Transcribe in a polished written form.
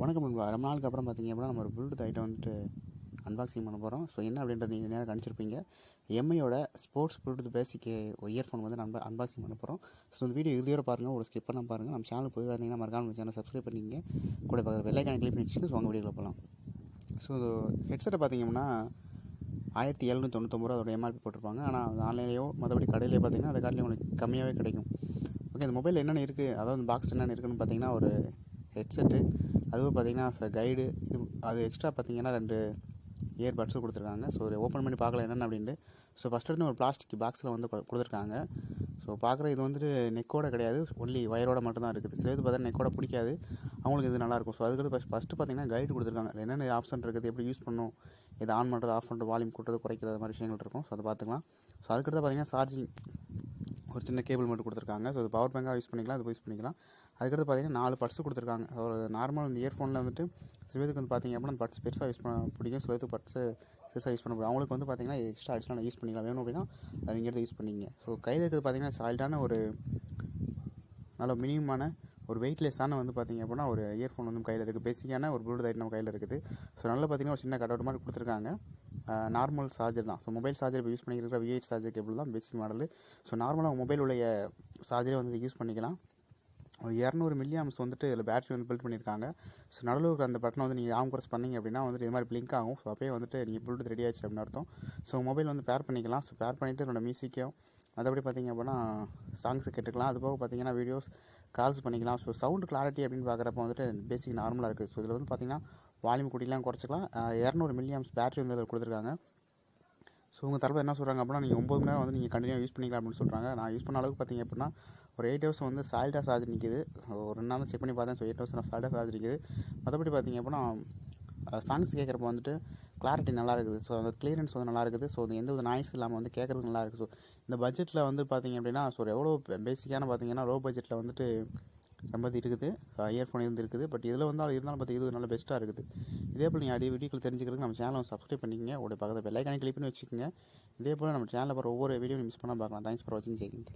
வணக்கம் நண்பா. ரொம்ப நாளுக்கு அப்புறம் பார்த்தீங்க அப்படின்னா நம்ம ஒரு ப்ளூடூத் ஐட்டம் வந்துட்டு அன்பாக்சிங் பண்ண போகிறோம். ஸோ என்ன அப்படின்றது நீங்கள் நேராக கணிச்சிருப்பீங்க. எம்ஐயோட ஸ்போர்ட்ஸ் ப்ளூடூத் பேசிக் இயர்ஃபோன் வந்து நம்ம அன்பாக்சிங் பண்ண போகிறோம். ஸோ இந்த வீடியோ இறுதியோட பாருங்கள், ஒரு ஸ்கிப் பண்ண பாருங்கள். நம்ம சேனல் புதுவாக இருந்தீங்கன்னா மறக்காம சேனல் சப்ஸ்கிரைப் பண்ணிங்க, கூட பக்கத்தில் பெல் ஐகானை கிளிக் பண்ணி வச்சுட்டு ஸோ உங்கள் வீடியோவில் போகலாம். ஸோ ஹெட்செட்டை பார்த்தீங்கன்னா 1799 ரூபா அதோட எம்ஆர்பி போட்டிருப்பாங்க. ஆனால் அது ஆன்லைன்லேயோ மற்றபடி கடையிலேயே பார்த்தீங்கன்னா அதை காட்டிலே உங்களுக்கு கம்மியாகவே கிடைக்கும். ஓகே, இந்த மொபைலில் என்னென்ன இருக்குது, அதாவது பாக்ஸ் என்னென்ன இருக்குதுன்னு பார்த்தீங்கன்னா ஒரு ஹெட்செட்டு, அதுவும் பார்த்தீங்கன்னா கைடு, இது அது எக்ஸ்ட்ரா பார்த்தீங்கன்னா 2 இயர்பட்ஸும் கொடுத்துருக்காங்க. ஸோ ஓப்பன் பண்ணி பார்க்கல என்னென்ன அப்படின்ட்டு. ஸோ ஃபஸ்ட்டு வந்து ஒரு பிளாஸ்டிக் பாக்ஸில் வந்து கொடுத்துருக்காங்க. ஸோ பார்க்குற இது வந்துட்டு நெக்கோட கிடையாது, ஒன்லி வயரோட மட்டும் தான் இருக்குது. சில இது பார்த்தீங்கன்னா நெக்கோட பிடிக்காது, அவங்களுக்கு இது நல்லாயிருக்கும். ஸோ அதுக்கு ஃபஸ்ட்டு பார்த்தீங்கன்னா கைடு கொடுத்துருக்காங்க, என்னென்ன ஆப்ஷன் இருக்குது, எப்படி யூஸ் பண்ணணும், இதை ஆன் பண்ணுறது, ஆஃப் பண்ணுறது, வால்யூம் கூட்டுறது, குறைக்கிறது, மாதிரி விஷயங்கள் இருக்கும். ஸோ அதை பார்த்துக்கலாம். ஸோ அதுக்கடுத்து பார்த்தீங்கன்னா சார்ஜிங் ஒரு சின்ன கேபிள் மட்டும் கொடுத்துருக்காங்க. ஸோ அது பவர் பேங்காக யூஸ் பண்ணிக்கலாம், அது யூஸ் பண்ணிக்கலாம். அதுக்கடுத்து பார்த்தீங்கன்னா 4 பட்ஸ் கொடுத்துருக்காங்க. ஒரு நார்மல் இந்த இயர்ஃபோனில் வந்துட்டு சில பேருக்கு வந்து பார்த்தீங்க அப்படின்னா பட்ஸ் பெருசாக யூஸ் பண்ண பிடிக்கும், சில பேருக்கு பட்ஸு பெருசாக யூஸ் பண்ண முடியும். அவங்களுக்கு வந்து பார்த்தீங்கன்னா எக்ஸ்ட்ரா அடிஷனலாக யூஸ் பண்ணிக்கலாம், வேணும் அப்படின்னா அதை நீங்கள் எடுத்து யூஸ் பண்ணிங்க. ஸோ கையில் இருக்கிறது பார்த்தீங்கன்னா சால்டான ஒரு நல்ல மினிமமான ஒரு வெயிட்லெஸ்ஸான வந்து பார்த்திங்க அப்படின்னா ஒரு இயர்ஃபோன் வந்து கையில் இருக்குது. பேசிக்கான ஒரு ப்ளூடூத் ஐட்டம் நம்ம கையில் இருக்குது. ஸோ நல்லா பார்த்திங்கன்னா ஒரு சின்ன கட் அவுட் மாதிரி கொடுத்துருக்காங்க. நார்மல் சார்ஜர் தான். ஸோ மொபைல் சார்ஜர் இப்போ யூஸ் பண்ணிக்கிற V8 சார்ஜர் கேபிள் தான் பேசிக் மாடலு. ஸோ நார்மலாக மொபைல் உடைய சார்ஜரே வந்து யூஸ் பண்ணிக்கலாம். ஒரு 200 மில்லியாம்ஸ் வந்துட்டு இதில் பேட்டரி வந்து பில்ட் பண்ணியிருக்காங்க. ஸோ நடுவில் அந்த பட்டனை வந்து நீங்கள் ஆன் ப்ரெஸ் பண்ணிங்க அப்படின்னா வந்துட்டு இது மாதிரி பிளிங்க் ஆகும். ஸோ அப்போயே வந்துட்டு நீங்கள் ப்ளூடூத் ரெடி ஆகிடுச்சு அப்படின்னு அர்த்தம். ஸோ மொபைல் வந்து பேர் பண்ணிக்கலாம். ஸோ பேர் பண்ணிவிட்டு என்னோட மியூசிக்கோ மற்றபடி பார்த்திங்க அப்படின்னா சாங்ஸ் கேட்டுக்கலாம். அது போக பார்த்திங்கன்னா வீடியோஸ் கால்ஸ் பண்ணிக்கலாம். ஸோ சவுண்ட் கிளாரிட்டி அப்படின்னு பார்க்குறப்ப வந்துட்டு பேசிக் நார்மலாக இருக்குது. ஸோ இதில் வந்து பார்த்திங்கன்னா வால்யூம் கூட்டிலாம் குறைச்சிக்கலாம். 200 மில்லியாம்ஸ் பேட்டரி வந்து இதில் கொடுத்துருக்காங்க. ஸோ உங்கள் தரப்பில் என்ன சொல்கிறாங்க அப்படின்னா நீங்கள் 9 மணி நேரம் வந்து நீங்கள் கண்டினியூ யூஸ் பண்ணிக்கலாம் அப்படின்னு சொல்கிறாங்க. நான் யூஸ் பண்ண அளவுக்கு பார்த்திங்க அப்படின்னா ஒரு 8 ஹவர்ஸ் வந்து சால்டாக சார்ஜ் நிற்கிது. ஒரு 2 நாள் செக் பண்ணி பார்த்தேன். ஸோ 8 ஹவர்ஸ் நான் சால்டாக சார்ஜ் நிற்கிது. மற்றபடி பார்த்திங்க அப்படின்னா சாங்ஸ் கேட்குறப்ப வந்துட்டு கிளாரிட்டி நல்லா இருக்குது. ஸோ அந்த கிளியரன்ஸ் வந்து நல்லா இருக்குது. ஸோ எந்த ஒரு நாய்ஸ் இல்லாமல் வந்து கேட்குறதுக்கு நல்லா இருக்குது. ஸோ இந்த பட்ஜெட்டில் வந்து பார்த்திங்க அப்படின்னா ஸோ எவ்வளோ பேசிக்கான பார்த்திங்கன்னா லோ பட்ஜெட்டில் வந்துட்டு ரொம்ப இருக்குது, இயர்ஃபோன் இருக்குது. பட் இதில் வந்து இருந்தாலும் பார்த்திங்கன்னா இது நல்ல பெஸ்ட்டாக இருக்குது. இதே போல் நீங்கள் வீடியோக்கள் தெரிஞ்சுக்கிறதுக்கு நம்ம சேனலை சப்ஸ்கிரைப் பண்ணிக்கங்க, உடைய பக்கத்தில் பெல் ஐகானை கிளிக் பண்ணி வச்சுக்கோங்க. இதே போல் நம்ம சேனலில் போகிற ஒவ்வொரு வீடியோ மிஸ் பண்ணால் பார்க்கலாம். தேங்க்ஸ் ஃபார் வாட்சிங். ஜெய் ஹிந்த்.